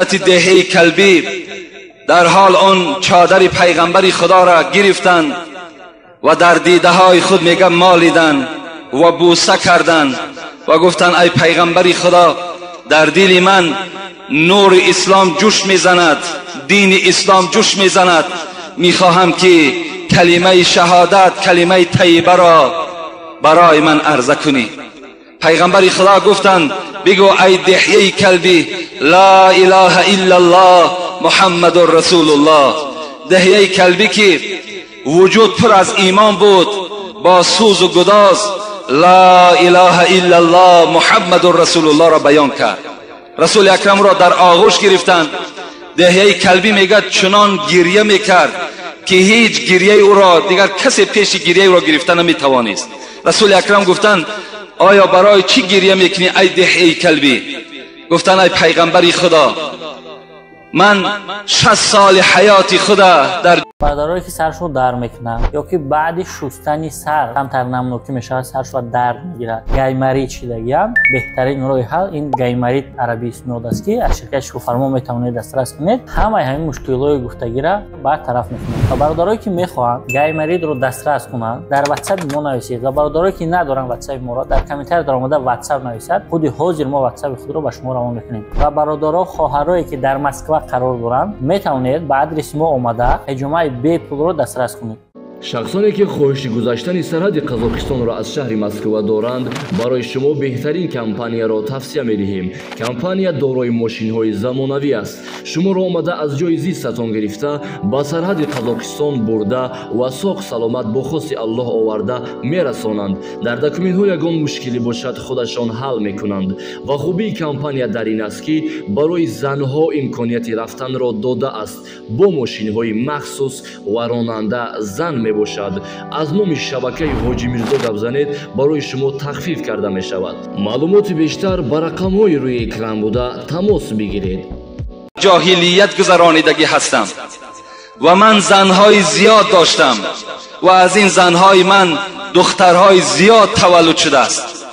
دهه کلبی در حال آن چادر پیغمبر خدا را گرفتند و در دیده های خود میگم مالیدن و بوسه کردند و گفتند ای پیغمبر خدا، در دل من نور اسلام جوش میزند، دین اسلام جوش میزند، میخواهم که کلمه شهادت، کلمه طیبه را برای من عرضه کنی. پیغمبر خدا گفتند بگو ای دحیه کلبی لا اله الا الله محمد رسول الله. دحیه کلبی که وجود پر از ایمان بود با سوز و گداز لا اله الا الله محمد رسول الله را بیان کرد. رسول اکرم را در آغوش گرفتند. دحیه کلبی میگه چنان گریه میکرد که هیچ گریه او را دیگر کسی پیش گریه او را گرفتن نمیتوانست. رسول اکرم گفتند آیا برای چی گریه میکنی ای دحیه کلبی؟ گفتند ای پیغمبر خدا، من 60 سال حیات خدا در برادرایی که سرشون در میکنن یا که بعد شستن سر کمتر نمنوکی میشه سرشون درد میگیره، گیمری چیدگی هم بهترین راه حل این گیمری عربی اسم است که از شرکت شوفرما میتونید دسترس کنید، همه همین مشکلات گفتگی را برطرف میکنید. و برادرایی که میخوان گیمری رو دسترس کنن در واتساپ ما نویسید و برادرایی که ندارن واتساپ ما را در کامنتر در اومده واتساپ نویسید، خود حاضر ما واتساپ خود رو به شما روان میکنیم. و برادرها خواهرایی که در مسکو قرار دارن میتونید به آدرس ما اومده اجماع بی پول رو دسترس کنید. شخصانی که خواهش گذاشتن سرحد قزاقستان را از شهر مسکو دارند، برای شما بهترین کمپانی را توصیه می‌دهیم. کمپانی دارای ماشین‌های زمانوی است. شما را آمده از جای زیستتان گرفته با سرحد قزاقستان برده و ساق سلامت با خواست الله آورده میرسانند. در دکومنت‌ها یگان مشکلی باشد خودشان حل می‌کنند. و خوبی کمپانی در این است که برای زنها امکانیت رفتن را داده است با ماشین‌های مخصوص و راننده زن باشد. از نام شبکه حاجی میرزا گپ زنید، برای شما تخفیف کرده می شود. معلومات بیشتر بر رقم های روی اکران بوده تماس بگیرید. جاهلیت گذرانیدگی هستم و من زنهای زیاد داشتم و از این زنهای من دخترهای زیاد تولد شده است.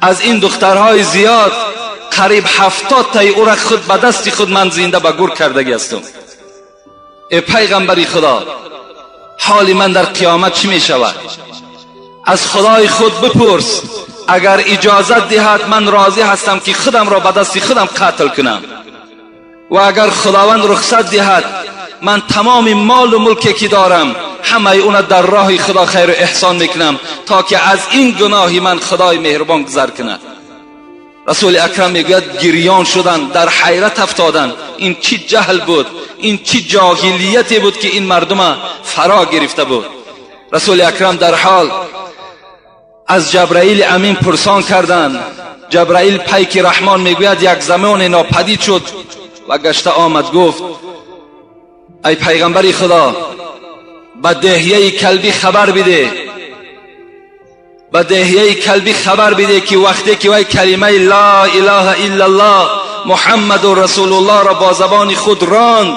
از این دخترهای زیاد قریب 70 تای او را خود به دست خود من زنده به گور کردگی هستم. ای پیغمبر خدا، حال من در قیامت چی می شود؟ از خدای خود بپرس، اگر اجازت دهد من راضی هستم که خودم را به دست خودم قتل کنم و اگر خداوند رخصت دهد من تمام مال و ملکی که دارم همه اون در راه خدا خیر و احسان میکنم تا که از این گناهی من خدای مهربان گذر کند. رسول اکرم میگوید گریان شدن، در حیرت افتادن. این چی جهل بود، این چی جاهلیتی بود که این مردم فرا گرفته بود. رسول اکرم در حال از جبرائیل امین پرسان کردند. جبرائیل پیک رحمان میگوید یک زمان ناپدید شد و گشته آمد گفت ای پیغمبر خدا، به دحیه کلبی خبر بده، به دحیه کلبی خبر بده که وقتی که وی کلمه لا اله الا الله محمد رسول الله را با زبان خود راند،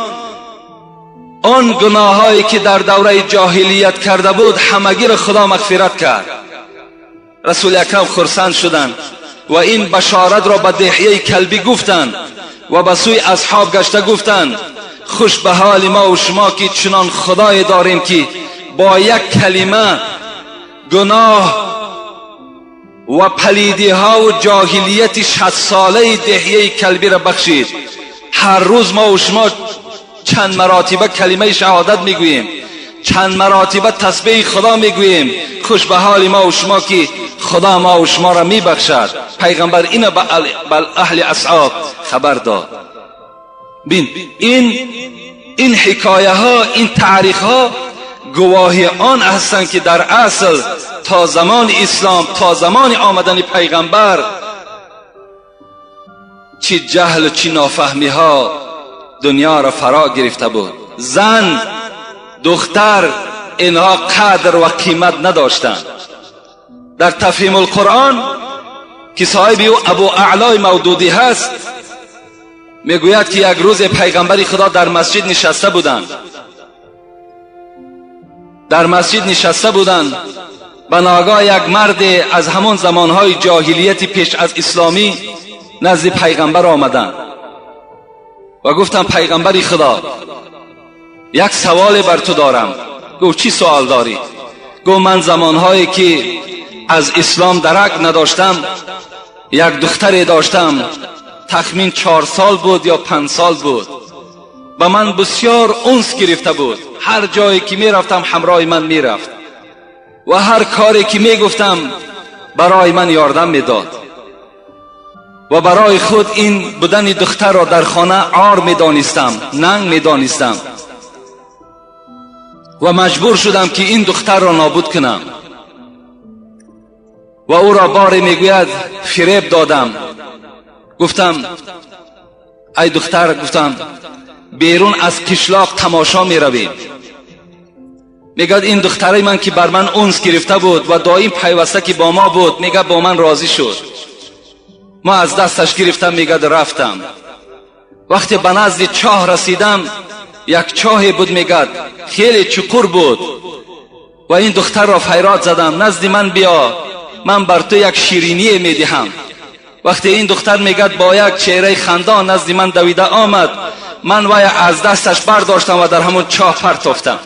آن گناهایی که در دوره جاهلیت کرده بود همگی را خدا مغفرت کرد. رسول اکرم خرسند شدند و این بشارت را به دحیه کلبی گفتند و به سوی اصحاب گشته گفتند خوش به حال ما و شما که چنان خدای داریم که با یک کلمه گناه و پلیدی ها و جاهلیت 60 ساله دحیه کلبی را بخشید. هر روز ما و شما چند مراتبه کلمه شهادت میگوییم، چند مراتبه تسبیح خدا میگوییم. خوش به حال ما و شما که خدا ما و شما را میبخشد. پیغمبر اینو به اهل اصحاب خبر داد. بین این حکایه ها، این تاریخ ها گواهی آن هستند که در اصل تا زمان اسلام، تا زمان آمدن پیغمبر چی جهل و چی نافهمی ها دنیا را فرا گرفته بود. زن، دختر اینها قدر و قیمت نداشتند. در تفهیم القرآن که صاحب او ابو اعلی مودودی هست میگوید که یک روز پیغمبر خدا در مسجد نشسته بودند، در مسجد نشسته بودند، به ناگاه یک مرد از همان زمانهای جاهلیت پیش از اسلامی نزد پیغمبر آمدند و گفتم پیغمبری خدا یک سوال بر تو دارم. گفت چی سوال داری؟ گفت من زمانهایی که از اسلام درک نداشتم یک دختری داشتم، تخمین 4 سال بود یا 5 سال بود، و من بسیار انس گرفته بود. هر جایی که می رفتم همراه من می رفت و هر کاری که می گفتم برای من یاردم می داد و برای خود این بودن دختر را در خانه عار می دانستم، ننگ می دانستم و مجبور شدم که این دختر را نابود کنم و او را باری می گوید فریب دادم. گفتم ای دختر، گفتم بیرون از قشلاق تماشا می رویم. میگه این دختری من که بر من انس گرفته بود و دائم پیوسته که با ما بود، میگه با من راضی شد. ما از دستش گرفتم، میگه رفتم. وقتی به نزد چاه رسیدم، یک چاهی بود، میگه خیلی چقور بود و این دختر را فریاد زدم نزد من بیا، من بر تو یک شیرینی میدهم. وقتی این دختر میگه با یک چهره خندان نزد من دویده آمد، من وای از دستش برداشتم و در همون چاه پرتافتم.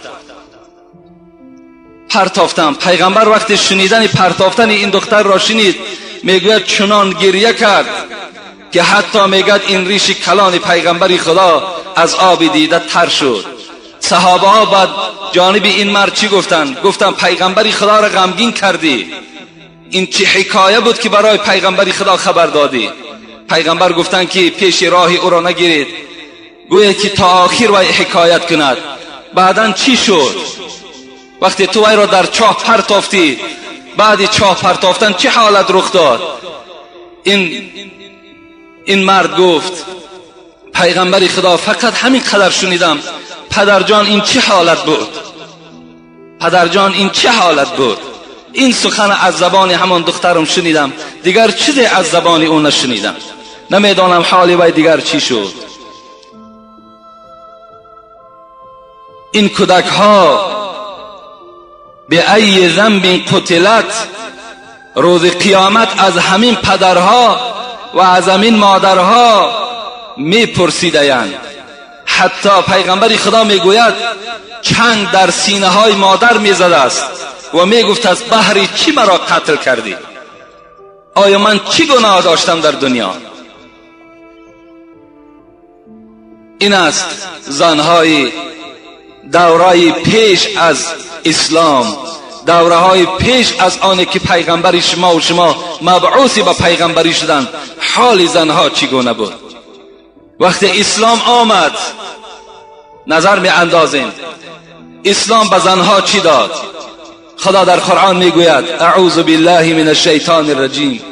پیغمبر وقتی شنیدن پرتافتن این دختر را شنید، میگوید چنان گریه کرد که حتی میگوید این ریش کلان پیغمبری خدا از آب دیده تر شد. صحابه ها بعد جانب این مرد چی گفتن؟ گفتن پیغمبری خدا را غمگین کردی. این چه حکایه بود که برای پیغمبری خدا خبر دادی؟ پیغمبر گفتن که پیش راهی او را نگیرید، گویا که تا آخر وی حکایت کند. بعدن چی شد؟ وقتی تو وی را در چاه پرتافتی، بعد چاه پرتافتن چه حالت رخ داد؟ این مرد گفت پیغمبری خدا فقط همین قدر شنیدم، پدرجان این چه حالت بود؟ پدرجان این چه حالت بود؟ این سخن از زبان همان دخترم شنیدم، دیگر چیزی از زبان اون نشنیدم. نمیدانم حالی وی دیگر چی شد. این کودک ها به ای ذنب قتلت، روز قیامت از همین پدرها و از همین مادرها می پرسیدند. حتی پیغمبر خدا می گوید چنگ در سینه های مادر می زده است و می گفت از بهر چی مرا قتل کردی؟ آیا من چی گناه داشتم در دنیا؟ این است زنهای دورای پیش از اسلام، دوره های پیش از آنه که پیغمبری شما و شما مبعوثی به پیغمبری شدند. حال زنها چگونه بود؟ وقتی اسلام آمد نظر می اندازیم اسلام به زنها چی داد؟ خدا در قرآن می گوید اعوذ بالله من الشیطان الرجیم،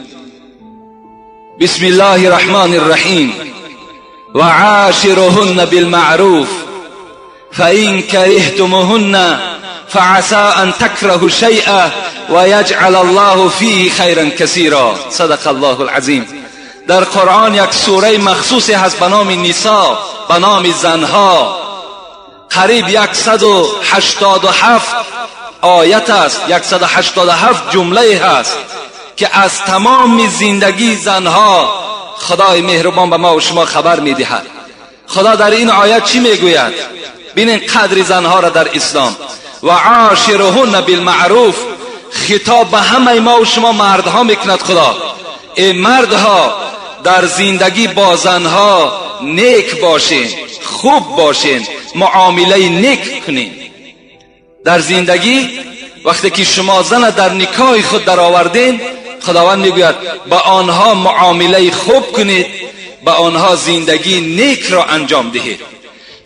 بسم الله الرحمن الرحیم، و عاشرهن بالمعروف فإن كرهتموهن فعسى أن تكرهوا شيئا ويجعل الله فيه خيرا كثيرا. صدق الله العظیم. در قرآن یک سوره مخصوصی هست به نام نساء، به نام زنها. قریب 187 آیت است، 187 جمله هست که از تمام زندگی زنها خدای مهربان به ما و شما خبر میدهد. خدا در این آیت چی میگوید؟ ببینید قدر زنها را در اسلام. و عاشرهن بالمعروف، خطاب به همه ما و شما مردها میکند. خدا ای مردها در زندگی با زنها نیک باشین، خوب باشین، معامله نیک کنین. در زندگی وقتی که شما زن در نکاح خود در آوردین، خداوند میگوید با آنها معامله خوب کنید، با آنها زندگی نیک را انجام دهید.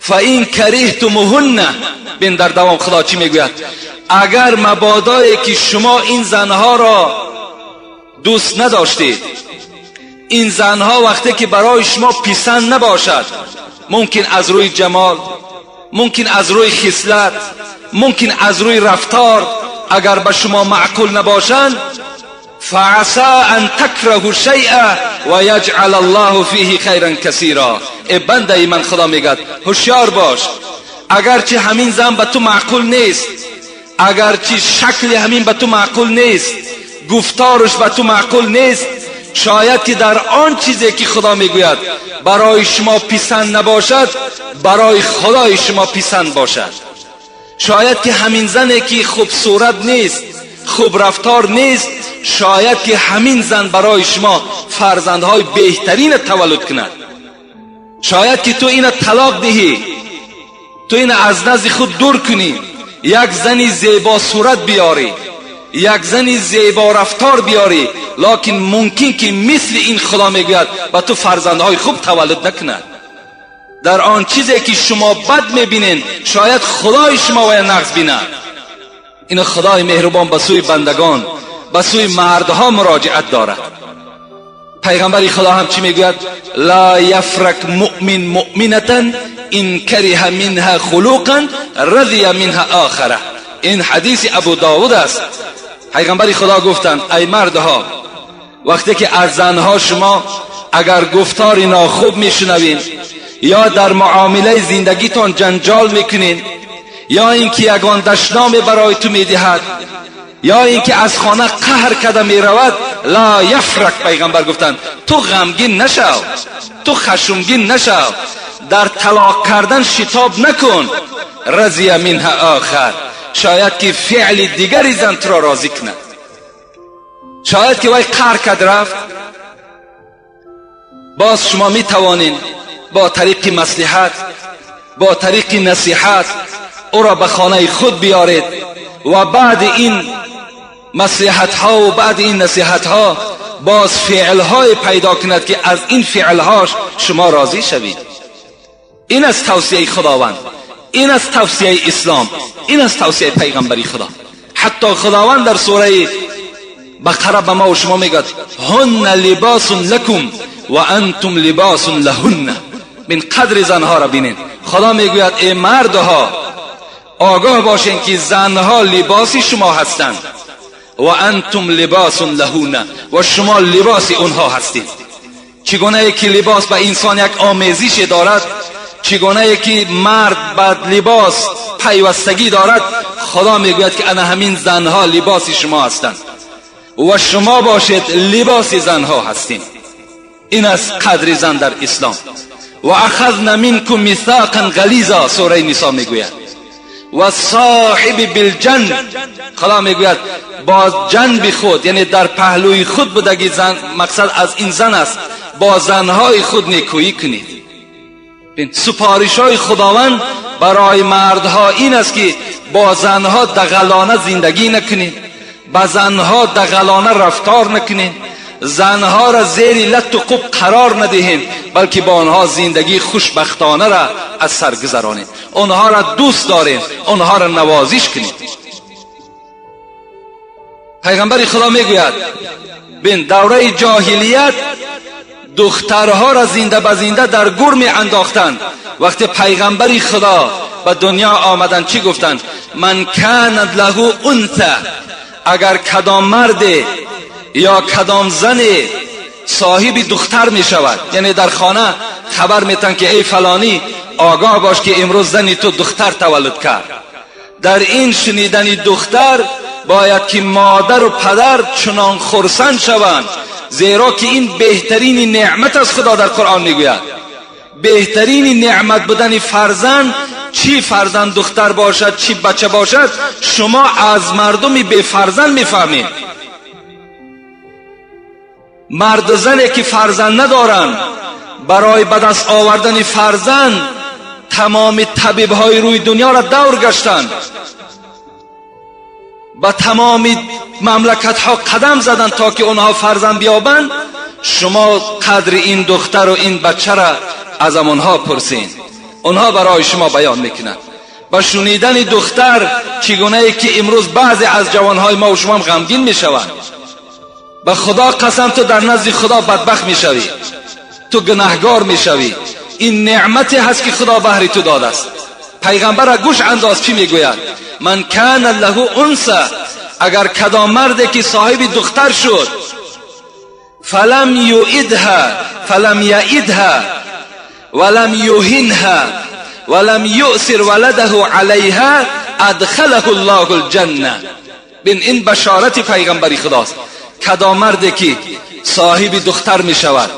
فَإِن كَرِهْتُمُوهُنَّ، بین در دوام خدا چی میگوید؟ اگر مبادایی که شما این زنها را دوست نداشتید، این زنها وقتی که برای شما پسند نباشد، ممکن از روی جمال، ممکن از روی خصلت، ممکن از روی رفتار اگر به شما معقول نباشند، فعسى ان تكرهوا شيئا ويجعل الله فيه خيرا كثيرا. ای بنده من، خدا میگه هوشیار باش، اگرچه همین زن به تو معقول نیست، اگرچه شکل همین به تو معقول نیست، گفتارش به تو معقول نیست، شاید که در آن چیزی که خدا میگوید برای شما پسند نباشد، برای خدای شما پسند باشد. شاید که همین زنی که خوب صورت نیست، خوب رفتار نیست، شاید که همین زن برای شما فرزندهای بهترین تولد کند. شاید که تو این طلاق دهی، تو این از نزد خود دور کنی، یک زنی زیبا صورت بیاری، یک زنی زیبا رفتار بیاری، لکن ممکن که مثل این خدا میگوید با تو فرزندهای خوب تولد نکند. در آن چیزی که شما بد میبینین شاید خدای شما و نقص بیند. این خدای مهربان به سوی بندگان، به سوی مردها مراجعت دارد. پیغمبر خدا هم چی میگوید؟ لا یفرک مؤمن مؤمنتا ان کره منها خلقا رضی منها آخره. این حدیث ابو داود است. پیغمبر خدا گفتند ای مردها، وقتی که از زنها شما اگر گفتار ناخوب میشنوین، یا در معامله زندگیتان جنجال میکنین، یا اینکه یگان دشنام برای تو میدهد، یا اینکه از خانه قهر کرده میرود، لا یفرک، پیغمبر گفتند تو غمگین نشو، تو خشمگین نشو، در طلاق کردن شتاب نکن، رضی منها آخر، شاید که فعل دیگری زن تو را راضی کند. شاید که وای قهر کرد رفت، باز شما می توانین با طریق مصلحت، با طریق نصیحت او را به خانه خود بیارید و بعد این مصلحت ها و بعد این نصیحت ها باز فعل های پیدا کند که از این فعل هاش شما راضی شوید. این از توصیه خداوند، این از توصیه اسلام، این از توصیه پیغمبری خدا. حتی خداوند در سوره بقره به ما و شما میگه هن لباس لکم و انتم لباس لهن. من قدر زنها را بینین. خدا میگوید ای مردها آگاه باشین که زنها لباسی شما هستند و انتم لباس لهن، و شما لباس اونها هستید. چگونه که لباس به انسان یک آمیزش دارد، چگونه که مرد به لباس پیوستگی دارد، خدا میگوید که انا همین زنها لباس شما هستند و شما باشید لباس زنها هستین. این از قدر زن در اسلام. و اخذنا منکم میثاقا غلیظا، سوره نساء میگوید. و صاحب بالجنب، خدا میگوید با جنب خود، یعنی در پهلوی خود بودگی زن، مقصد از این زن است، با زنهای خود نیکویی کنید. سپارش های خداوند برای مردها این است که با زنها دغلانه زندگی نکنید، با زنها دغلانه رفتار نکنید، زنها را زیر لط و قب قرار ندهید، بلکه با آنها زندگی خوشبختانه را از سر گذرانید، آنها را دوست دارید، آنها را نوازش کنید. پیغمبر خدا میگوید بین دوره جاهلیت دخترها را زنده به زنده در گور می انداختند. وقتی پیغمبر خدا به دنیا آمدن چی گفتند؟ من کانت له انثى، اگر کدام مرد یا کدام زن صاحب دختر می شود، یعنی در خانه خبر میتن که ای فلانی آگاه باش که امروز زنی تو دختر تولد کرد، در این شنیدن دختر باید که مادر و پدر چنان خرسند شوند، زیرا که این بهترین نعمت از خدا در قرآن میگوید. بهترین نعمت بودن فرزند، چی فرزند دختر باشد چی بچه باشد، شما از مردمی بی فرزند میفهمید. مرد و زنی که فرزند ندارند برای به دست آوردن فرزند تمام طبیب های روی دنیا را دور گشتند، با تمام مملکت ها قدم زدند تا که اونها فرزند بیابند. شما قدر این دختر و این بچه را از اونها پرسین، اونها برای شما بیان میکنند. با شنیدن دختر چگونه ای که امروز بعضی از جوانهای ما و شما غمگین میشوند. به خدا قسم تو در نزد خدا بدبخت میشوی، تو گناهگار میشوی. این نعمتی هست که خدا بهر تو داده است. پیغمبر گوش انداز چی میگوید؟ من کان له انثى، اگر کدام مردی که صاحب دختر شد، فلم یعدها ولم یهنها ولم یؤثر ولده علیها ادخله الله الجنه. بین این بشارت پیغمبری خداست. کدام مردی که صاحب دختر می شود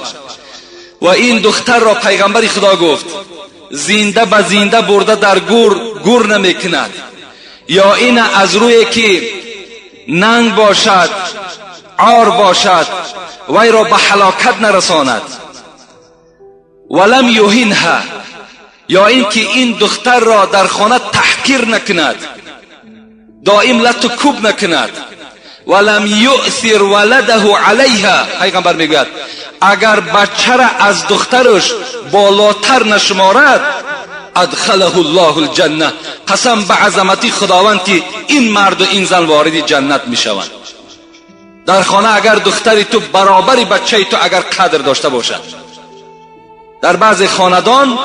و این دختر را پیغمبر خدا گفت زنده به زنده برده در گور نمی کند، یا این از روی که ننگ باشد عار باشد وی را به هلاکت نرساند، ولم یهینها، یا اینکه این دختر را در خانه تحقیر نکند، دائم لط و کوب نکند، ولم یؤثر ولده علیها. پیغمبر میگوید اگر بچه را از دخترش بالاتر نشمارد ادخله الله الجنه، قسم به عظمتی خداوند که این مرد و این زن وارد جنت میشوند. در خانه اگر دختری تو برابری بچه تو اگر قدر داشته باشد، در بعض خاندان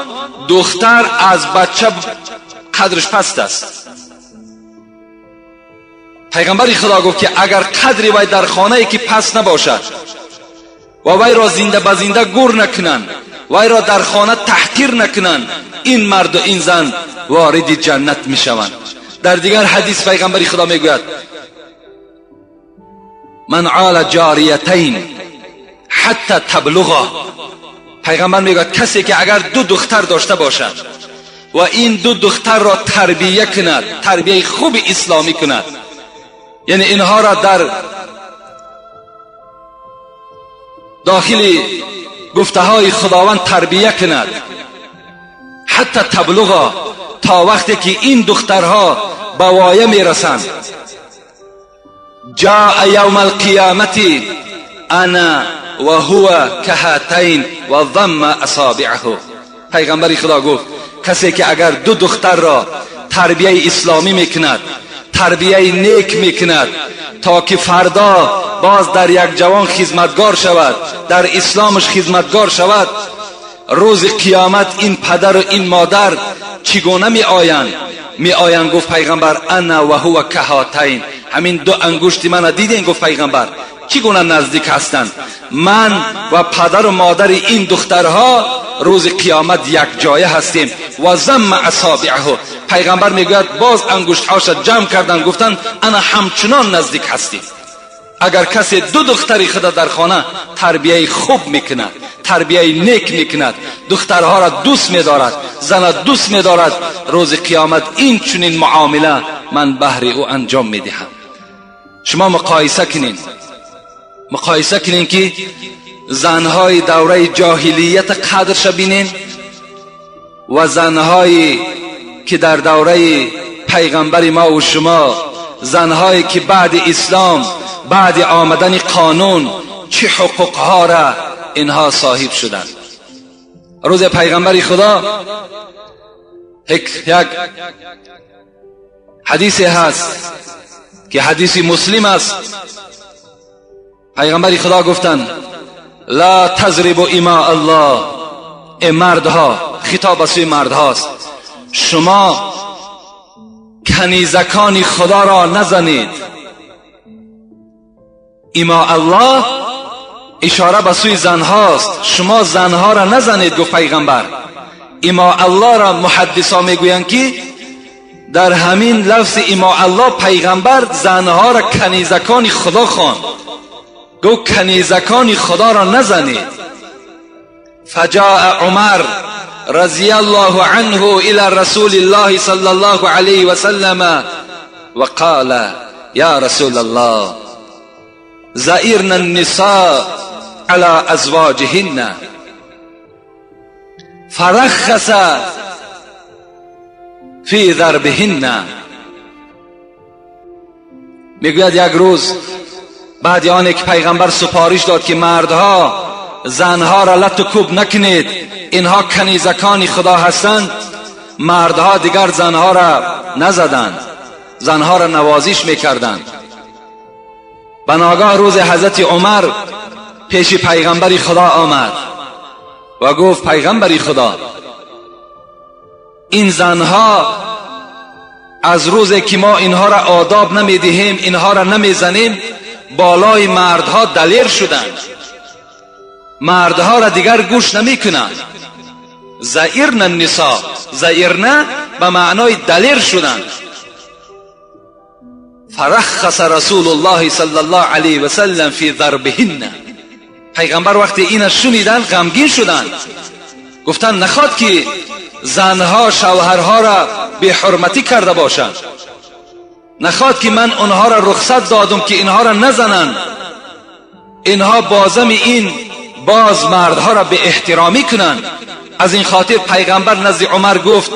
دختر از بچه قدرش پست است. پیغمبر خدا گفت که اگر قدری وی در خانه ای که پست نباشد و وی را زنده به زنده گور نکنند، وی را در خانه تحقیر نکنند، این مرد و این زن وارد جنت می شوند. در دیگر حدیث پیغمبر خدا می گوید من عال جاریتین حتی تبلغا. پیغمبر می گوید کسی که اگر دو دختر داشته باشد و این دو دختر را تربیه کند، تربیه خوب اسلامی کند، یعنی اینها را در داخل گفته های خداوند تربیه کند، حتی تبلغا، تا وقتی که این دخترها به وایه می رسند، جاء یوم القیامت انا و هو کهاتین و ضم اصابعه. پیغمبر خدا گفت کسی که اگر دو دختر را تربیه اسلامی میکند، تربیه نیک میکند، تا که فردا باز در یک جوان خدمتگار شود، در اسلامش خدمتگار شود، روز قیامت این پدر و این مادر چگونه می آیند گفت پیغمبر انا و هو کهاتین، همین دو انگشت من دیدین گفت پیغمبر چگونه نزدیک هستند، من و پدر و مادر این دخترها روز قیامت یک جایه هستیم. و ضم اصابعه، پیغمبر میگوید باز انگشت هاش جمع کردن گفتن انا همچنان نزدیک هستیم. اگر کسی دو دختری خدا در خانه تربیه خوب میکند، تربیه نیک میکند، دخترها را دوست میدارد، زن دوست میدارد، روز قیامت این چنین معامله من بهر او انجام میدهم. شما مقایسه کنین که زنهای دوره جاهلیت قدرش بینین و زنهایی که در دوره پیغمبر ما و شما، زنهایی که بعد اسلام، بعد آمدن قانون چه حقوقها را اینها صاحب شدند. روز پیغمبر خدا یک حدیثی هست که حدیث مسلم است. پیغمبر خدا گفتند لا تضربوا اماء الله. ای مردها، خطاب به سوی مردهاست، شما کنیزکان خدا را نزنید. اماء الله اشاره به سوی زنهاست، شما زنها را نزنید گفت پیغمبر. اماء الله را محدثا میگویند که در همین لفظ اماء الله پیغمبر زنها را کنیزکان خدا خواند، گفت کنیزکان خدا را نزنید. فجاء عمر رضی الله عنه الى رسول الله صلی الله علیه و سلم و قال یا رسول الله زائرنا النساء على ازواجهن فرخص فی ضربهن. میگوید یک روز بعد آنکه که پیغمبر سفارش داد که مردها زنها را لط و کوب نکنید، اینها کنیزکان خدا هستند، مردها دیگر زنها را نزدند، زنها را نوازش میکردند. بناگاه روز حضرت عمر پیش پیغمبر خدا آمد و گفت پیغمبر خدا این زنها از روزی که ما اینها را آداب نمیدهیم، اینها را نمیزنیم، بالای مردها دلیر شدند، مردها را دیگر گوش نمی کنند. زائرن النساء، زائرن به معنای دلیر شدند. فرخص رسول الله صلی الله علیه و سلم فی ضربهن. پیغمبر وقتی این شنیدن غمگین شدند، گفتن نخواد که زنها شوهرها را به حرمتی کرده باشند، نخواد که من اونها را رخصت دادم که اینها را نزنند، اینها بازم این باز مردها را به احترامی کنند. از این خاطر پیغمبر نزد عمر گفت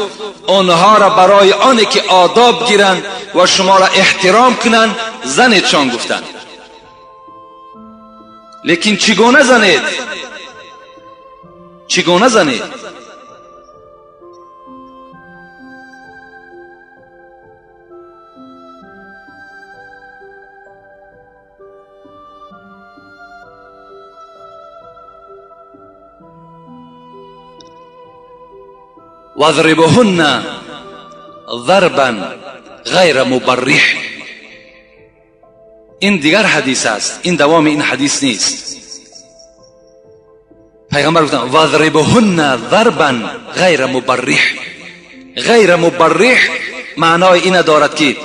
اونها را برای آنه که آداب گیرند و شما را احترام کنند زنیدشان گفتند. لیکن چگونه زنید؟ چگونه زنید؟ واضربوهن ضربا غیر مبرح. این دیگر حدیث است، این دوام این حدیث نیست. پیغمبر گفتن واضربوهن ضربا غیر مبرح. غیر مبرح معنای این دارد که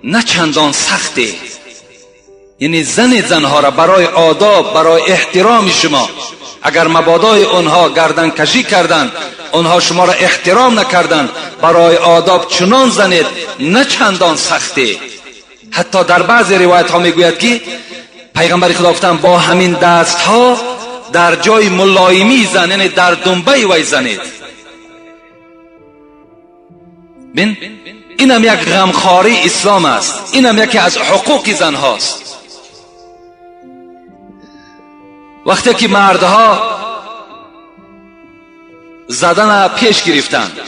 نه چندان سخته، یعنی زنها را برای آداب، برای احترام شما، اگر مبادای آنها گردن کشی کردند، آنها شما را احترام نکردند، برای آداب چنان زنید نه چندان سخته. حتی در بعض روایت ها میگوید که پیغمبر خدا گفتند با همین دست ها در جای ملایمی زن، یعنی در دنبه وی زنید. بین اینم یک غمخواری اسلام است، اینم یکی از حقوق زن هاست. وقتی که مردها زدن پیش گرفتند،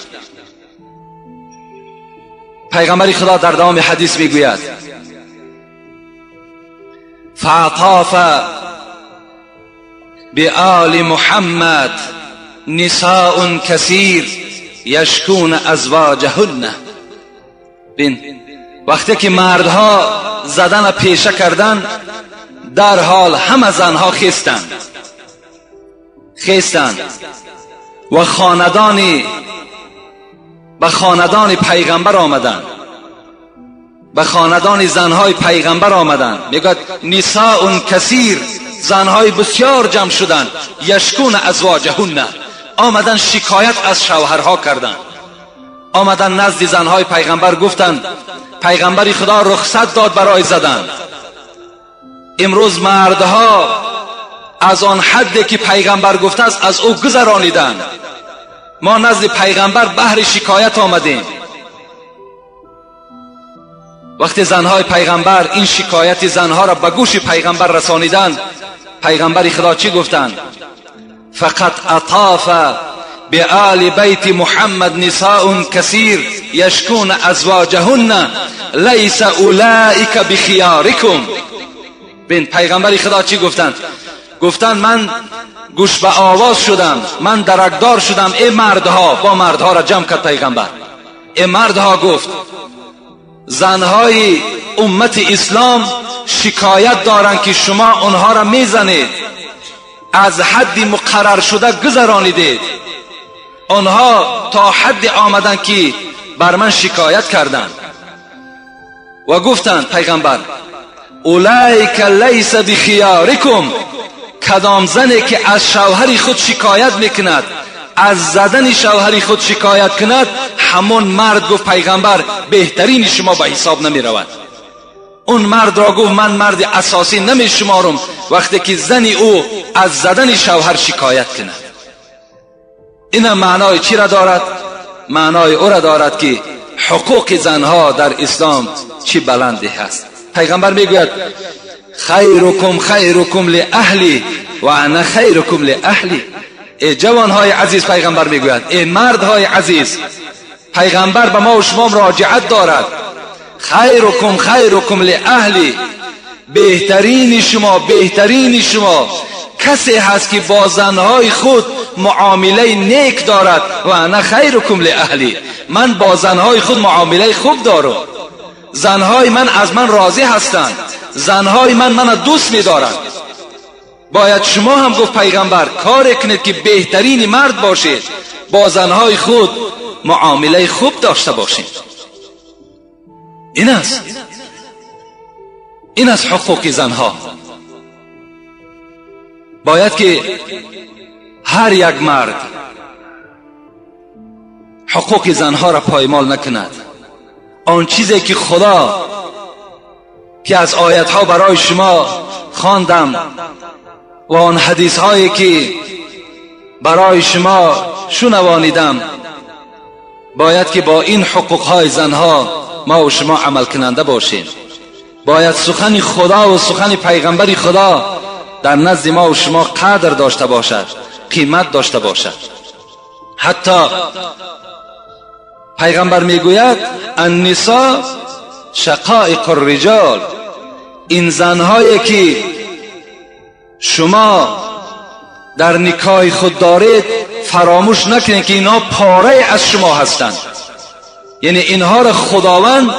پیغمبر خدا در دوام حدیث میگوید فاطاف بآل محمد نساء کثیر یشکون ازواجهن. بین وقتی که مردها زدن پیشه کردند، در حال همه زنها خیستند و به خاندان پیغمبر آمدند، به خاندان زنهای پیغمبر آمدند. میگوید نساء کثیر، زنهای بسیار جمع شدند، یشکون ازواجهن، آمدن شکایت از شوهرها کردند، آمدن نزد زنهای پیغمبر گفتند پیغمبر خدا رخصت داد برای زدن، امروز مردها از آن حدی که پیغمبر گفته است از او گذرانیدند، ما نزد پیغمبر بهر شکایت آمدیم. وقتی زنهای پیغمبر این شکایت زنها را به گوش پیغمبر رسانیدند، پیغمبر خدا چی گفتند؟ فقط اطاف بآل بیت محمد نساء کثیر یشکون ازواجهن لیس اولئک بخیارکم. بین پیغمبر خدا چی گفتند؟ گفتند من گوش به آواز شدم، من درکدار شدم. ای مردها، با مردها را جمع کرد پیغمبر، ای مردها گفت زنهای امت اسلام شکایت دارند که شما آنها را میزنید، از حد مقرر شده گذرانیدید. آنها تا حد آمدن که بر من شکایت کردند و گفتند پیغمبر اولئک لیس بخیارکم، کدام زنی که از شوهر خود شکایت میکند، از زدن شوهر خود شکایت کند، همون مرد گفت پیغمبر بهترین شما به حساب نمی رود. اون مرد را گفت من مرد اساسی نمی شمارم وقتی که زنی او از زدن شوهر شکایت کند. این معنای چی را دارد؟ معنای او را دارد که حقوق زنها در اسلام چی بلندی هست. پیغمبر میگوید خیرکم خیرکم لاهلی و انا خیرکم لاهلی. ای جوانهای عزیز، پیغمبر میگوید ای مردهای عزیز، پیغمبر به ما و شما مراجعت دارد. خیرکم خیرکم لاهلی، بهترین شما کسی هست که با زنهای خود معامله نیک دارد. و انا خیرکم لاهلی، من با زنهای خود معامله خوب دارم، زنهای من از من راضی هستند، زنهای من دوست می‌دارند. باید شما هم گفت پیغمبر کار کنید که بهترین مرد باشید، با زنهای خود معامله خوب داشته باشید. این است. این از حقوق زنها. باید که هر یک مرد حقوق زنها را پایمال نکند. آن چیزی که خدا که از آیت ها برای شما خواندم و آن حدیث هایی که برای شما شنوانیدم، باید که با این حقوق های زنها ما و شما عمل کننده باشیم. باید سخن خدا و سخن پیغمبر خدا در نزد ما و شما قدر داشته باشد، قیمت داشته باشد. حتی پیغمبر میگوید النساء شقائق الرجال، این زنهایی که شما در نکاح خود دارید فراموش نکنید که اینها پاره از شما هستند. یعنی اینها را خداوند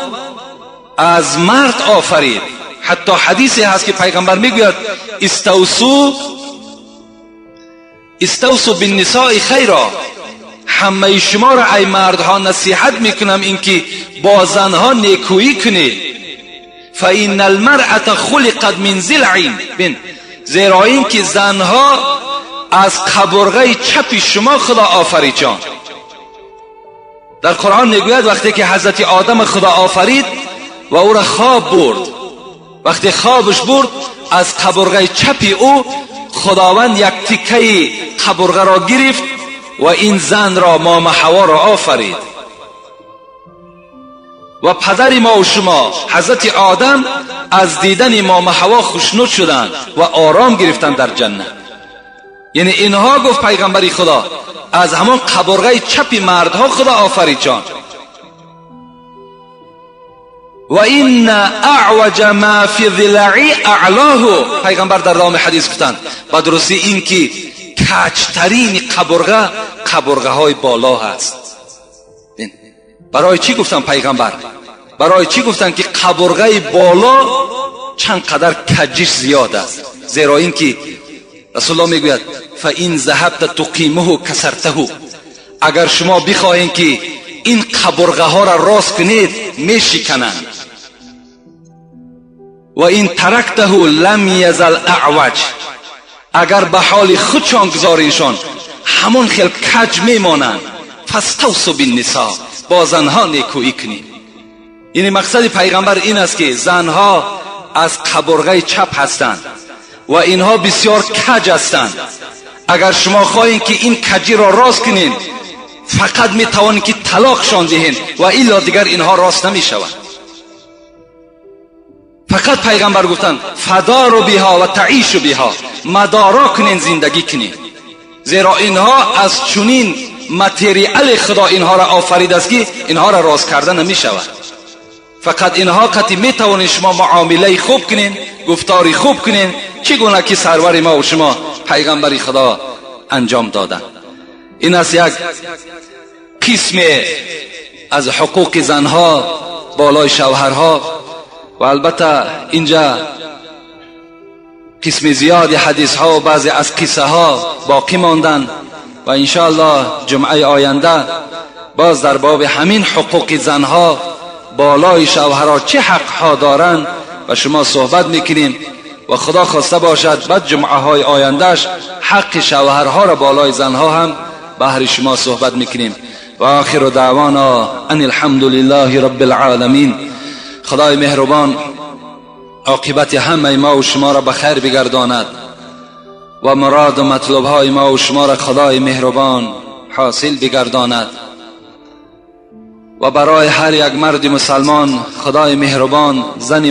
از مرد آفرید. حتی حدیثی هست که پیغمبر میگوید استوصوا بالنساء خیرا، همه شما را ای مردها نصیحت میکنم اینکه با زنها نیکویی کنید. فإن المرأة خلقت من ضلع، زیرا این که زنها از قبرغه چپ شما خدا آفرید. جان در قرآن میگوید وقتی که حضرت آدم خدا آفرید و او را خواب برد، وقتی خوابش برد از قبرغه چپ او خداوند یک تکه قبرغه را گرفت و این زن را مام حوا را آفرید. و پدر ما و شما حضرت آدم از دیدن مام حوا خوشنود شدند و آرام گرفتند در جنت. یعنی اینها گفت پیغمبری خدا از همان قبرغه چپ مردها خدا آفرید. جان و این اعوج ما فی ضلعی اعلاه، پیغمبر در دام حدیث گفتند با درستی این که کجترین قبرغه های بالا هست. برای چی گفتن پیغمبر؟ برای چی گفتن که قبرغه بالا چندقدر کجش زیاد است؟ زیرا این که رسول الله میگوید فإن ذهبت تقیمه کسرته، اگر شما بخواهید که این قبرغه ها را راست کنید میشکنند. و این ترکته لم یزل اعوج، اگر به حال خودشان گذاریشان همون خیل کج میمانند. فاستوصوا بالنساء، با زنها نیکویی کنید. یعنی مقصد پیغمبر این است که زنها از قبرغه چپ هستند و اینها بسیار کج هستند. اگر شما خواهید که این کجی را راست کنید فقط میتوانید که طلاقشان دهید و الا دیگر اینها راست نمیشوند. فقط پیغمبر گفتند فداروا بها و تعیشوا بها، مدارا کنین، زندگی کنین. زیرا اینها از چنین متریال خدا اینها را آفریده است که اینها را راست کردن نمی شود. فقط اینها قطعی می توانید شما معامله خوب کنین، گفتاری خوب کنین، چگونه که سرور ما و شما پیغمبری خدا انجام دادن. این است یک قسم از حقوق زنها بالای شوهرها. و البته اینجا قسم زیادی حدیث ها و بعضی از قصه ها باقی ماندن و انشاءالله جمعه آینده باز در باب همین حقوق زنها بالای شوهرها چه حق ها دارند و شما صحبت میکنیم و خدا خواسته باشد بعد جمعه های آیندهش حق شوهرها را بالای زنها هم بهر شما صحبت میکنیم. و آخر دعوانا ان الحمد لله رب العالمین. خدای مهربان عاقبت همه ما و شما را به خیر بگرداند و مراد و مطلب های ما و شما را خدای مهربان حاصل بگرداند و برای هر یک مرد مسلمان خدای مهربان زن